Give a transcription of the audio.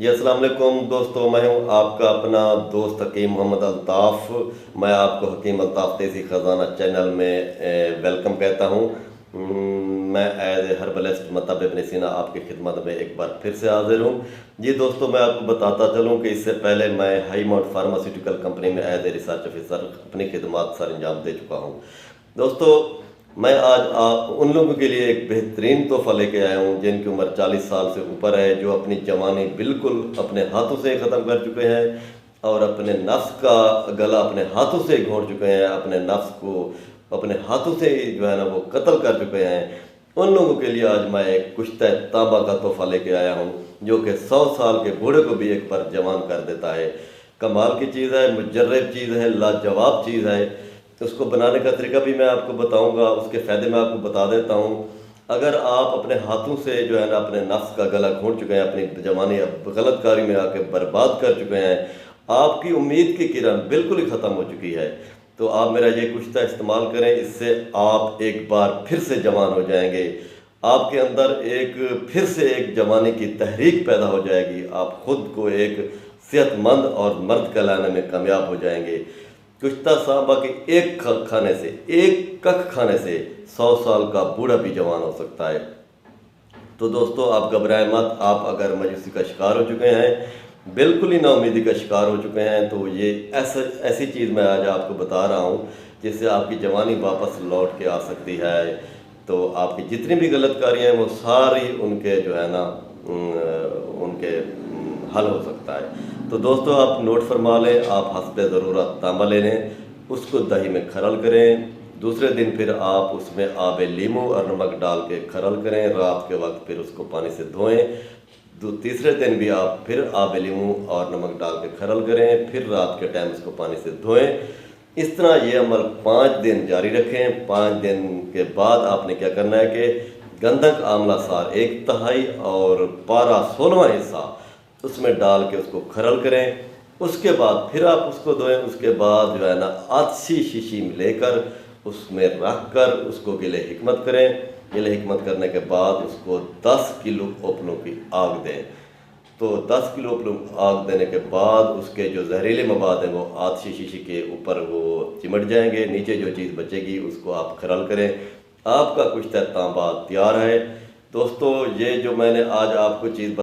जी अस्सलाम वालेकुम दोस्तों, मैं हूं आपका अपना दोस्त हकीम मोहम्मद अल्ताफ़। मैं आपको हकीम अल्ताफ़ देसी ख़जाना चैनल में वेलकम कहता हूं। मैं एज ए हर्बलिस्ट मतलब इब्न सीना आपकी खिदमत में एक बार फिर से हाजिर हूं। जी दोस्तों, मैं आपको बताता चलूं कि इससे पहले मैं हाई माउंट फार्मास्यूटिकल कंपनी में एज ए रिसर्च ऑफिसर अपनी खिदमत सर अंजाम दे चुका हूँ। दोस्तों, मैं आज आप उन लोगों के लिए एक बेहतरीन तोहफा लेके आया हूँ जिनकी उम्र 40 साल से ऊपर है, जो अपनी जवानी बिल्कुल अपने हाथों से ख़त्म कर चुके हैं और अपने नफ्स का गला अपने हाथों से घोंट चुके हैं, अपने नफ्स को अपने हाथों से जो है ना वो कत्ल कर चुके हैं। उन लोगों के लिए आज मैं एक कुश्ता तांबा का तोहफा लेके आया हूँ जो कि 100 साल के बूढ़े को भी एक बार जवान कर देता है। कमाल की चीज़ है, मुजर्रब चीज़ है, लाजवाब चीज़ है। उसको बनाने का तरीका भी मैं आपको बताऊंगा, उसके फ़ायदे मैं आपको बता देता हूँ। अगर आप अपने हाथों से जो है ना अपने नफ्स का गला घोंट चुके हैं, अपनी जवानी गलत कारी में आके बर्बाद कर चुके हैं, आपकी उम्मीद की किरण बिल्कुल ही ख़त्म हो चुकी है, तो आप मेरा ये कुश्ता इस्तेमाल करें। इससे आप एक बार फिर से जवान हो जाएंगे। आपके अंदर एक फिर से एक जवानी की तहरीक पैदा हो जाएगी। आप खुद को एक सेहतमंद और मर्द कहलाने में कामयाब हो जाएंगे। कुश्ता साहबा के एक खाने से, एक कख खाने से 100 साल का बूढ़ा भी जवान हो सकता है। तो दोस्तों, आप घबराएं मत। आप अगर मायूसी का शिकार हो चुके हैं, बिल्कुल ही नाउमीदी का शिकार हो चुके हैं, तो ये ऐसी चीज़ मैं आज आपको बता रहा हूँ जिससे आपकी जवानी वापस लौट के आ सकती है। तो आपकी जितनी भी गलतकारियाँ हैं वो सारी उनके जो है ना उनके हल हो सकता है। तो दोस्तों, आप नोट फरमा लें, आप हस्बे ज़रूरत तांबा ले लें, उसको दही में खरल करें। दूसरे दिन फिर आप उसमें आबे लीमू और नमक डाल के खरल करें। रात के वक्त फिर उसको पानी से धोएं। तीसरे दिन भी आप फिर आबे लीमू और नमक डाल के खरल करें, फिर रात के टाइम उसको पानी से धोएं। इस तरह ये अमल 5 दिन जारी रखें। 5 दिन के बाद आपने क्या करना है कि गंधक आंवला सार 1/3 और पारा 16वां हिस्सा उसमें डाल के उसको खरल करें। उसके बाद फिर आप उसको धोएं। उसके बाद जो है ना आधी शीशी में लेकर उसमें रख कर उसको गिले हिकमत करें। गिले हिकमत करने के बाद उसको 10 किलो उपलों की आग दें। तो 10 किलो उपलों आग देने के बाद उसके जो जहरीले मवाद हैं वो आधी शीशी के ऊपर वो चिमट जाएंगे। नीचे जो चीज़ बचेगी उसको आप खरल करें। आपका कुश्ता तांबा तैयार है। दोस्तों, ये जो मैंने आज आपको चीज़